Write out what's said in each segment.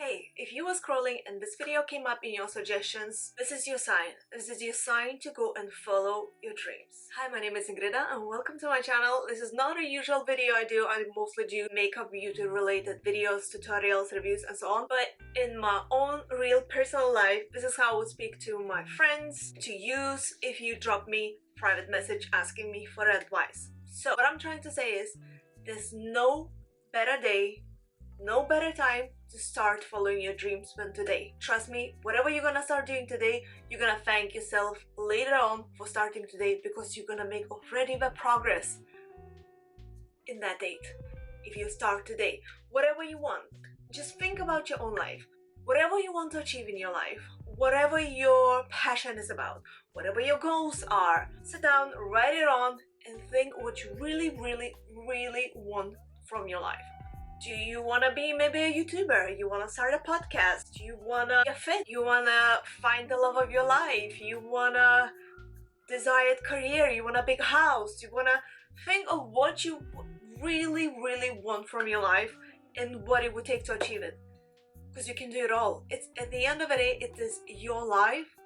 Hey, if you were scrolling and this video came up in your suggestions, this is your sign. This is your sign to go and follow your dreams. Hi, my name is Ingrida and welcome to my channel. This is not a usual video I do. I mostly do makeup beauty related videos, tutorials, reviews and so on. But in my own real personal life, this is how I would speak to my friends, to use if you drop me a private message asking me for advice. So what I'm trying to say is there's no better day, no better time to start following your dreams than today. Trust me, whatever you're gonna start doing today, you're gonna thank yourself later on for starting today because you're gonna make already the progress in that date. If you start today, whatever you want, just think about your own life. Whatever you want to achieve in your life, whatever your passion is about, whatever your goals are, sit down, write it on, and think what you really want from your life. Do you want to be maybe a YouTuber? You want to start a podcast? You want to get fit? You want to find the love of your life? You want a desired career? You want a big house? You want to think of what you really want from your life and what it would take to achieve it. Because you can do it all. It's at the end of the day, it is your life.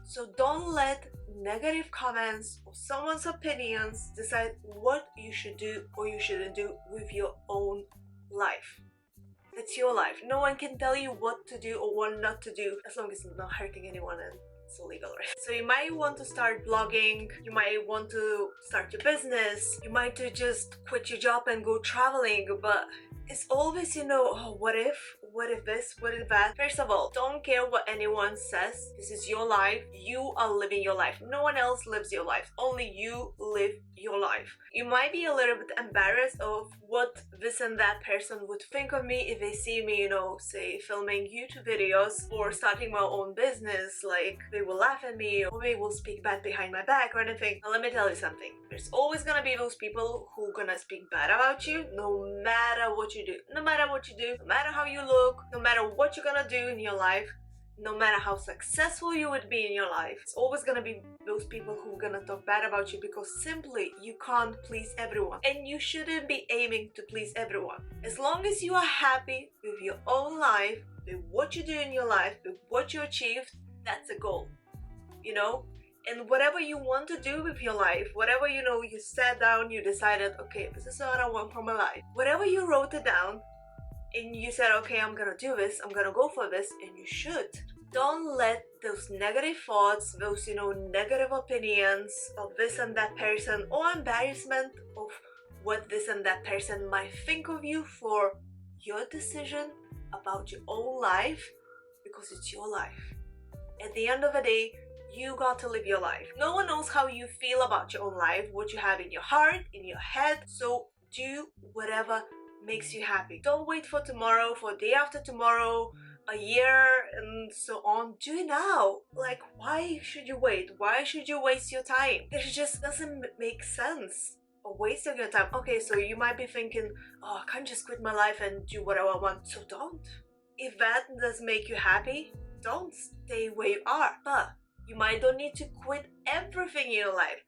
So don't let negative comments or someone's opinions decide what you should do or you shouldn't do with your own life. It's your life. No one can tell you what to do or what not to do as long as it's not hurting anyone and it's illegal, right? So you might want to start blogging, you might want to start your business, you might just quit your job and go traveling, but it's always, oh, what if this, what if that? First of all, don't care what anyone says. This is your life. You are living your life. No one else lives your life. Only you live your life. You might be a little bit embarrassed of what this and that person would think of me if they see me, say filming YouTube videos or starting my own business. Like, they will laugh at me or they will speak bad behind my back or anything. Now, let me tell you something. There's always gonna be those people who are gonna speak bad about you no matter what you do. No matter what you do, no matter how you look, no matter what you're gonna do in your life, no matter how successful you would be in your life, it's always gonna be those people who are gonna talk bad about you because simply you can't please everyone and you shouldn't be aiming to please everyone. As long as you are happy with your own life, with what you do in your life, with what you achieved, that's a goal, And whatever you want to do with your life, whatever you sat down, you decided, okay, this is what I want from my life. Whatever you wrote it down and you said, okay, I'm gonna do this, I'm gonna go for this, and you should. Don't let those negative thoughts, those negative opinions of this and that person or embarrassment of what this and that person might think of you for your decision about your own life, because it's your life. At the end of the day, you got to live your life. No one knows how you feel about your own life, what you have in your heart, in your head, so do whatever makes you happy. Don't wait for tomorrow, for day after tomorrow, a year and so on. Do it now. Like, why should you wait? Why should you waste your time? It just doesn't make sense. A waste of your time. Okay, so you might be thinking, oh, I can't just quit my life and do whatever I want. So don't. If that does make you happy, don't stay where you are. But you might don't need to quit everything in your life.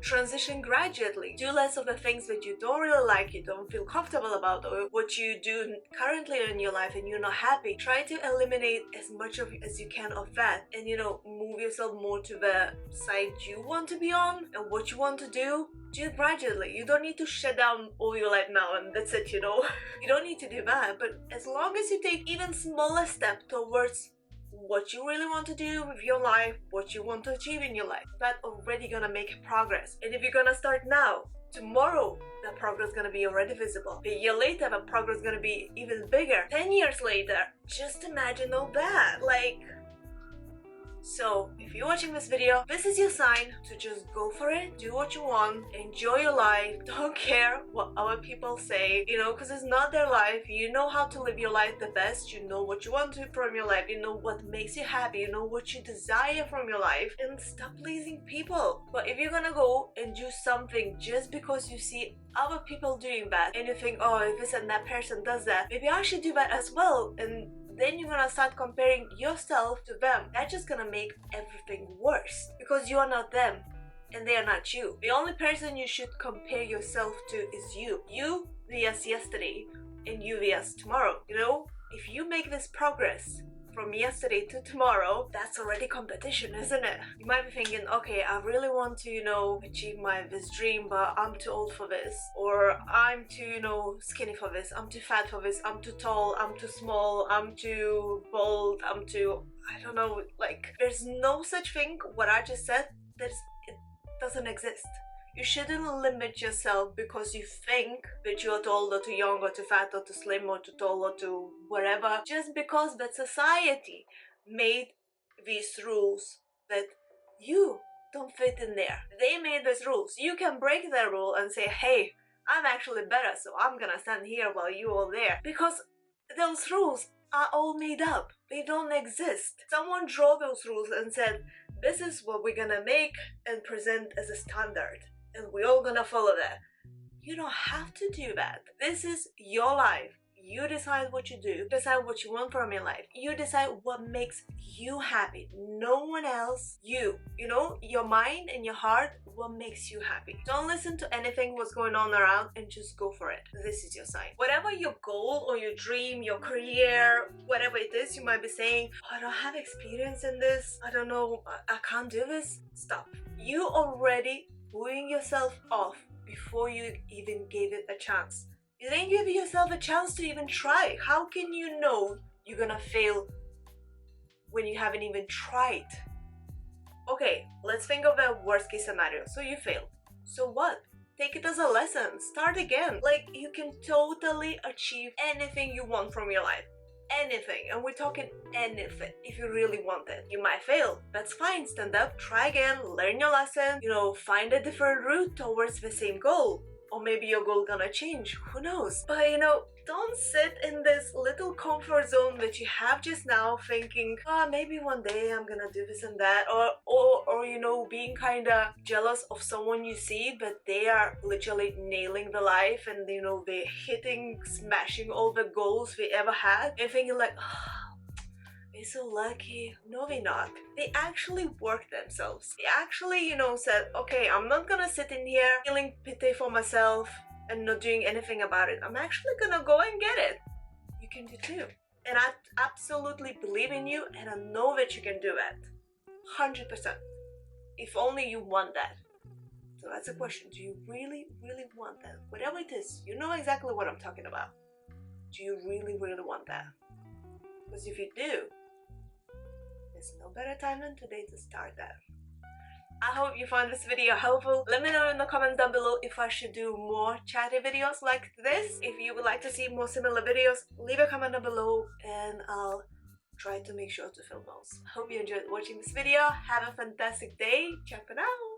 Transition gradually. Do less of the things that you don't really like, you don't feel comfortable about, or what you do currently in your life and you're not happy. Try to eliminate as much of as you can of that and move yourself more to the side you want to be on and what you want to do. Do it gradually. You don't need to shut down all your life now and that's it, You don't need to do that, but as long as you take even smaller step towards what you really want to do with your life, what you want to achieve in your life, that's already gonna make progress. And if you're gonna start now, tomorrow the progress is gonna be already visible. A year later the progress is gonna be even bigger. 10 years later, just imagine all that. So if you're watching this video, this is your sign to just go for it, do what you want, enjoy your life, don't care what other people say, because it's not their life. You know how to live your life the best, you know what you want to from your life, you know what makes you happy, you know what you desire from your life, and stop pleasing people. But if you're gonna go and do something just because you see other people doing that and you think, oh, if this and that person does that, maybe I should do that as well, and then you're gonna start comparing yourself to them. That's just gonna make everything worse because you are not them and they are not you. The only person you should compare yourself to is you. You vs yesterday and you vs tomorrow. if you make this progress from yesterday to tomorrow, that's already competition, isn't it? You might be thinking, okay, I really want to, achieve this dream, but I'm too old for this, or I'm too, skinny for this, I'm too fat for this, I'm too tall, I'm too small, I'm too bold, I'm too, I don't know, like, there's no such thing, what I just said, it doesn't exist. You shouldn't limit yourself because you think that you're too old or too young or too fat or too slim or too tall or too whatever, just because that society made these rules that you don't fit in there. They made these rules. You can break their rule and say, hey, I'm actually better, so I'm gonna stand here while you are there. Because those rules are all made up. They don't exist. Someone drew those rules and said, this is what we're gonna make and present as a standard, and we're all gonna follow that. You don't have to do that. This is your life. You decide what you do. Decide what you want from your life. You decide what makes you happy. No one else. You know, your mind and your heart, what makes you happy. Don't listen to anything what's going on around and just go for it. This is your sign. Whatever your goal or your dream, your career, whatever it is, you might be saying, oh, I don't have experience in this. I don't know. I can't do this. Stop. You already booing yourself off before you even gave it a chance. You didn't give yourself a chance to even try. How can you know you're gonna fail when you haven't even tried? Okay, let's think of a worst case scenario. So you failed. So what? Take it as a lesson. Start again. Like, you can totally achieve anything you want from your life. Anything, and we're talking anything. If you really want it, you might fail. That's fine. Stand up, try again, learn your lesson, find a different route towards the same goal. Or maybe your goal gonna change, who knows? But don't sit in this little comfort zone that you have just now, thinking, maybe one day I'm gonna do this and that, or being kinda jealous of someone you see, but they are literally nailing the life, and they're hitting, smashing all the goals they ever had, and thinking like, they're so lucky. No, they're not. They actually worked themselves. They actually, said, okay, I'm not gonna sit in here feeling pity for myself and not doing anything about it. I'm actually gonna go and get it. You can do too. And I absolutely believe in you, and I know that you can do that. 100%. If only you want that. So that's a question. Do you really, really want that? Whatever it is, you know exactly what I'm talking about. Do you really, really want that? Because if you do, there's no better time than today to start that. I hope you found this video helpful. Let me know in the comments down below if I should do more chatty videos like this. If you would like to see more similar videos, leave a comment down below and I'll try to make sure to film those. Hope you enjoyed watching this video. Have a fantastic day. Ciao for now.